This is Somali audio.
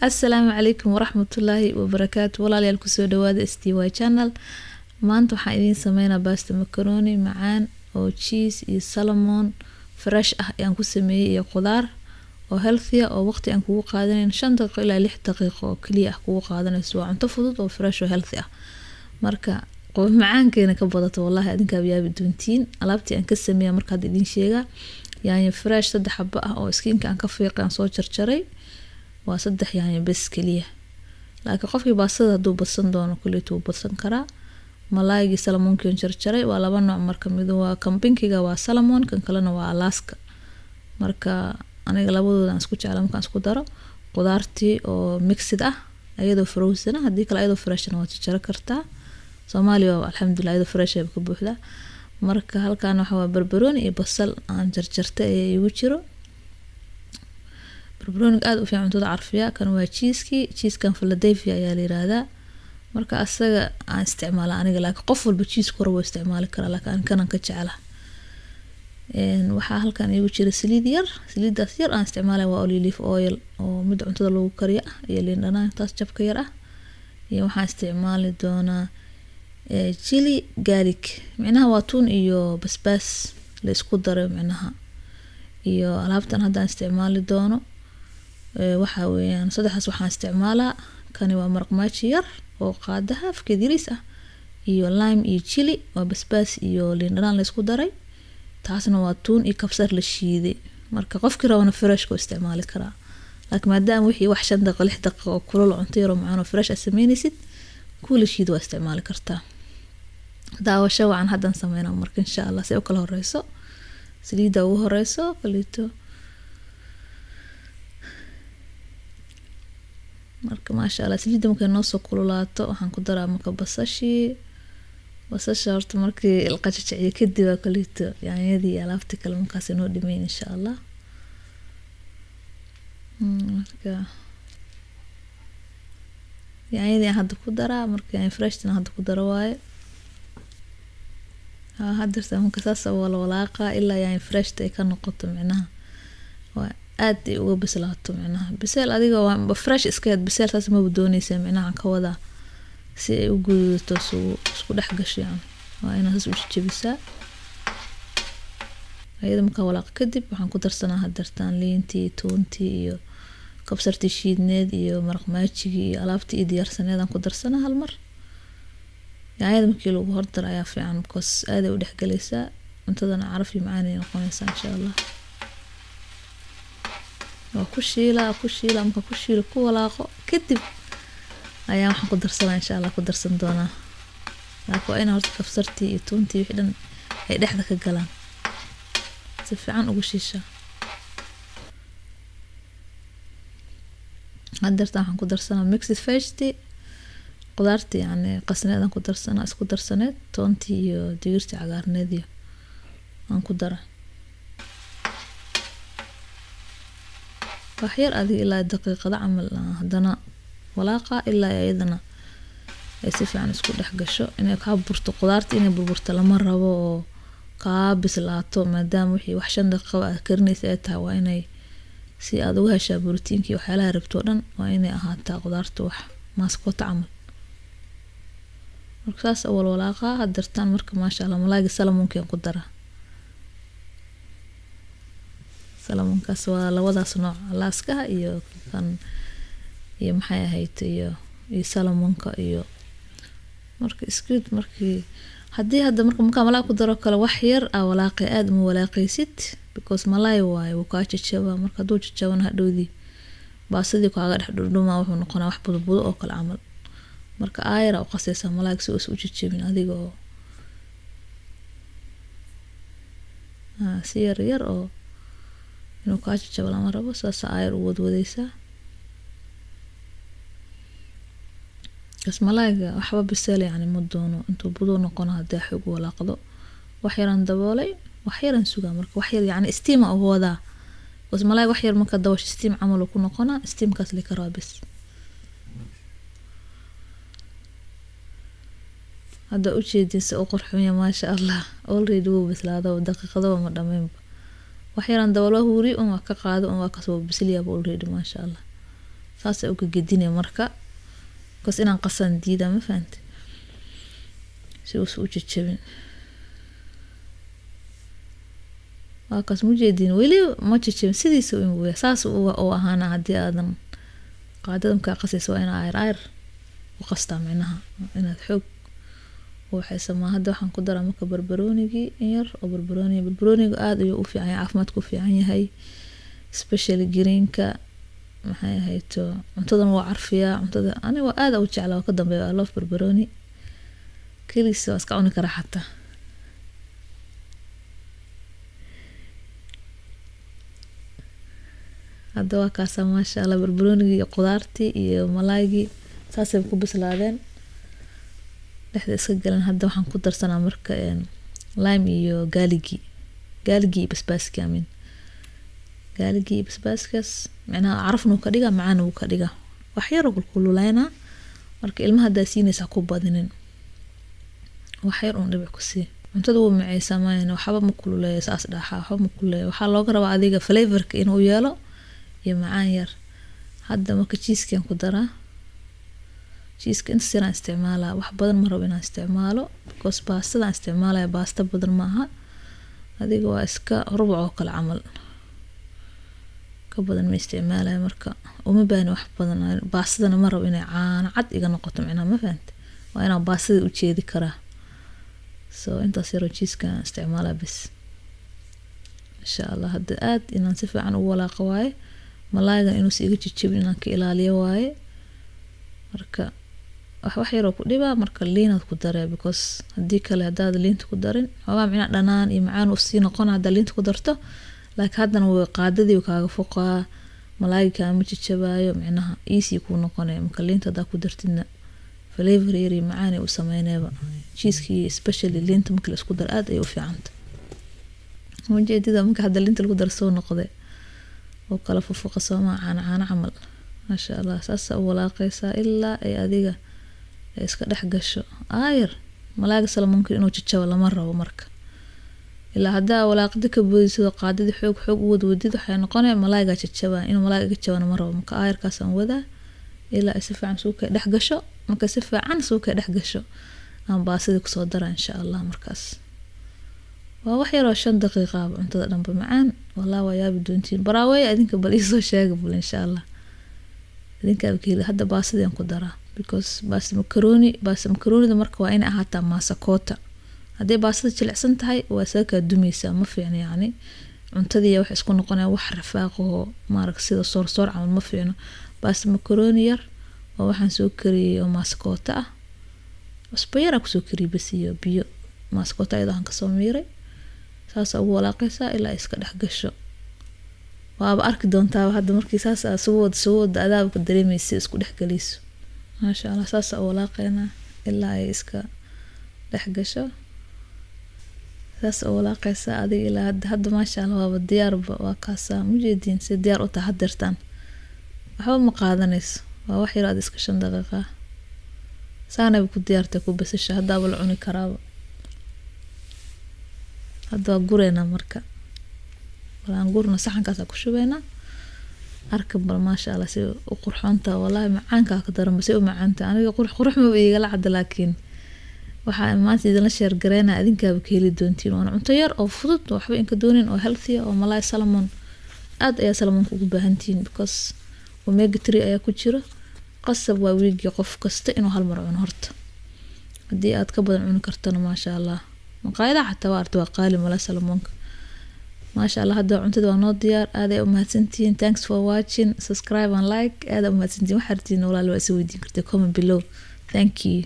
السلام عليكم ورحمة الله وبركاته. والله ليالكو سو دواada STY channel. maanta waxaan idiin sameynaa basta macaroni macaan oo cheese iyo salmon fresh ah ayaan ku sameeyay iyo khudaar oo healthy ah oo waqti aan kugu qaadanayn 5 daqiiqo ilaa 6 daqiiqo oo kaliya ah kugu qaadanayso. waa cunto fudud oo fresh oo healthy ah. marka qof macaankeena ka badato wallahi adinka yaabi doontiin. alaabtii aan ka sameeyay marka hadda idin sheegaa yaanyo fresh 3 xabbo ah oo skiinka aan ka fiiqay aan soo jarjaray. waa 3 yaanyo bas kaliya. laakiin qofkii baastada haduu badsan doono kulliitu badsan karaa. malaayga salmonka jarjaray waa 2 nooc marka mid waa campinkiga waa salmon kan kalena waa alaska. marka aniga labadooda aan isku jeclaan markaan isku daro qudaartii oo mixed ah ayadoo frozen ah hadii kale ayadoo fresh ah waa jarjar kartaa. Soomaaliya alxamdulillah ayadoo fresh ah ka buuxda. marka halkaan waxa waa barbarooni iyo basal aan jarjartay ee igu jiro. barbarooni aad u fiican cuntada carfiya kan waa cheese kan Philadelphia ayaa la yiraahdaa. marka asaga aan isticmaala aniga laakiin qof walba cheese ku rabo isticmaali kara laakiin kan ka jecela. waxa halkan igu jira saliid yar. saliidaas yar aan isticmaalay waa olive oil oo mid cuntada lagu kariyo iyo liin dhanaan taas jabka yar ah. iyo waxaan isticmaali doonaa chili garlic macnaha waa tuun iyo basbaas la isku daray macnaha. iyo alaabtan hadda isticmaali doono waxa weeyaan saddexdaas waxaan isticmaalaa kani waa maraq maaji yar oo qaadaha afkeediris ah iyo lime iyo chili waa basbaas iyo liin dhanaan la isku daray. taasna waa tuun iyo kabsar la shiiday. marka qofkii rabana fresh ku isticmaali karaa. laakiin maadaama wixii wax 5 daqiiqo 6 daqiiqo oo kulul cunto yar oo macaan oo fresh ah sameynaysid kula shiid waa isticmaali kartaa. daawasho waan haddan sameynaa marka insha Allah si oo kala horeyso saliida ugu horeyso qalito. marka ma sha Allah saliida markay noo soo kululaato waxaan ku daraa marka basasha horta markii la qajajiciyo kadib waa qalito yaanyadii alaabta kale markaas inoo dhimeyn insha Allah. marka yaanyadii hadda ku daraa marka yaany fresh hadda ku daro waaye. hadda marka saas wala walaaqa ilaa yaany fresh ay ka noqoto macnaha waa aad ay uga bislaato macnaha bisel adiga waa fresh iska bisel taas ma doonaysa macnaha ka wada si ay u gudato isku dhex gashaan waa inaad is u jabisaa. ayada marka walaaq kadib waxaan ku darsanaa hadartaan liintii toontii iyo kabsartii shiidneed iyo maraq maajigi iyo alaabtii iyo diyaarsaneed aan ku darsanaa hal mar. yaayada markii lagu hordar ayaa fiican because aad ay u dhex galaysaa cuntadana caraf iyo macaan ay noqonaysaa insha Allah. waa ku shiila marka ku shiilo ku walaaqo kadib ayaa waxaan ku darsanaa insha Allah ku darsan doonaa. laakiin waa inaa horta kabsartii iyo toontii wixii dhan ay dhexda ka galaan si fiican ugu shiishaa. hadartaan waxaan ku darsanaa mixed veggie qudaartii yani qasneed ku darsanaa isku darsaneed toontii iyo digirtii cagaarneed iyo aan ku dara. wax yar adiga ilaa daqiiqada camal hadana walaaqa ilaa ayadana ay si fiican isku dhex gasho inay ka burto qudaartii inay burburto lama rabo oo ka bislaato maadaama wixii wax 5 daqiiqo aad karinaysa ay tahay waa inay si aad uga heshaa borotiinkii waxyaalaha rabto dhan waa inay ahaataa qudaartu wax maaskota camal. marka saas awal walaaqa hadartaan marka ma sha Allah malaayga salmonka ku dara. salmonkaas waa labadaas nooc alaska iyo kan iyo maxay ahayd iyo salmonka iyo marka iskuud markii hadii hadda marka malaay ku daro kala wax yar ah walaaqay aad ma walaaqaysid because malaay waay uu ka jajaba marka duu jajabana hadhoodii baasadii kaaga dhex dhudhuma wuxuu noqonaa wax budbudo oo kala camal. marka ayra oo qasaysa malaay si uu jajabin adiga oo si yar oo inuu ka jajabo lama rabo saas ayr u wadwadaysa. malaayga waxba bisel yani ma doono intuu budo noqono hadaa xog walaaqdo wax yaran daboolay wax yaran suga marka wax yar yani steam oo wada malaayga wax yar marka dawash steam camal ku noqona steamkaas li karo bas. hadda u jeedinsa oo qurxoon ma sha Allah already wuu bislaado daqiiqado ma dhameyn wax yaran daboolo huuri oo ka qaado oo ka soo bisliya already ma sha Allah. saas uga gedinay marka kas inaan qasan diida ma fahanti si uu u jajabin waakas mujeedin weli ma jajabin sidiisa uu weey saas uu ahaana hadii aadan qaadada ka qasayso waa inaa ayr u qastaa macnaha inaad xoog waxay samaa hadda waxaan ku daraa marka barbaroonigi yar oo barbarooniga aad ayuu u fiican yahay caafimaadku fiican yahay especially greenka maxay hayto cuntadan waa carfiya cuntada aniga aad u jeclaa ka dambeeyo I love barbarooni kaliis waa iska cuni karaa xataa hadda waa kaasa maasha Allah barbaroonigi iyo qudaartii iyo malaaygi saasay ku bislaadeen dhexda iska galan hadda waxaan ku darsanaa marka lime iyo gaaligi basbaaska amin gaaligi basbaaskas macnaha carafnu ka dhiga macaan uu ka dhiga wax yar oo kululaynaa marka ilmaha daasiinaysa ku badinin wax yar oo dhibic ku sii cuntada uu macaysa maayna waxba ma kululeeyo saas dhaxa waxba ma kululeeyo waxa looga rabaa adiga flavorka inuu yeelo iyo macaan yar hadda marka cheese-kan ku daraa cheese-ka inta siraan isticmaala wax badan ma rabo inaan isticmaalo because baastada isticmaalaya baasta badan maaha adiga waa iska rubuc oo kala camal ka badan ma isticmaalaya marka uma baahni wax badan baastadana ma rabo inay caan cad iga noqoto macnaha ma fahanti waa inaan baastada u jeedi karaa so intaas yar cheese-ka isticmaala bas insha Allah hadda aad inaan si fiican u walaaqo waaye malaayga inuu si iga jijibin inaan ka ilaaliyo waaye marka wax yar oo ku dhiba marka liinad ku daray because hadii kale hadaad liinta ku darin waa macna dhanaan iyo macaan u sii noqon hada liinta ku darto laakiin hadana way qaadadii kaaga foqaa malaayga ma jijabaayo macnaha easy ku noqonay marka liinta hada ku dartidna flavor yar iyo macaan u sameeynayba cheese-ki especially liinta marka la isku dar aad ay u fiicanta mujeedida marka hada liinta lagu darso noqday oo kala foqo caana camal ma sha Allah saas oo walaaqaysa ilaa ay adiga iska dhex gasho ayr malaayga salamonka inuu jajabo lama rabo marka ilaa hada walaaqada ka boodiso qaadada xoog u wadid waxay noqonay malaayga jajaba inuu malaayga jajabana ma rabo marka ayrkaas aan wada ilaa si fiican soo ka dhex gasho marka si fiican soo ka dhex gasho aan baasida ku soo dara insha Allah markaas waa wax yar oo 5 daqiiqo cuntada dhanba macaan wallahi waa yaabi doontiin baraaway adinka bal isoo sheega bul insha Allah adinka abkiila hadda baasida aan ku daraa because baasta macaroni marka waa inay ahaataa maasakota hadii baastada jilicsan tahay waa saaka dumaysa ma fiicna yani cuntadii wax isku noqonaya wax rafaaqo maarag sida soor camal ma fiicno baasta macaroni yar oo waxaan soo kariyay oo maasakota ah wasbayara ku soo kariyay bas iyo biyo maasakota ayada aan ka soo miiray saas ugu walaaqaysa ilaa iska dhex gasho waaba arki doontaa hadda markii saas soo wada adaabka dareemaysa isku dhex galiso ma sha Allah saas oo walaaqayna ilaa ay iska dhex gasho saas oo walaaqaysa adiga ilaa hadda ma sha Allah waa diyaar waa kaasa mujeedin si diyaar u tahay hadirtaan waxba ma qaadanayso waa wax yar aad iska 5 daqiiqo saana ku diyaartay ku basasha hadda wala cuni karaa hadda gurena marka walaan gurna saxankaas ku shubayna arka bal ma sha Allah si u qurxoonta wallahi macaanka ka daran si u macaanta aniga qurux ma iiga la cad laakiin waxa maanta idin la share gareena adinka ba ka heli doontiin waa cunto yar oo fudud waxba in ka doonin oo healthy oo malaay salmon aad ayaa salmon ugu baahantiin because omega 3 ayaa ku jira qasab waa wiigi qof kasta inuu hal mar cuno horta hadii aad ka badan cuni kartana ma sha Allah maqaayada xataa waa qaali malaay salmonka ما شاء الله هذا عنتد ونو ديار هذا ومهتنتين thanks for watching subscribe and like هذا ومهتنتين وحرتين ولا لو اسوي دي كرتي comment below thank you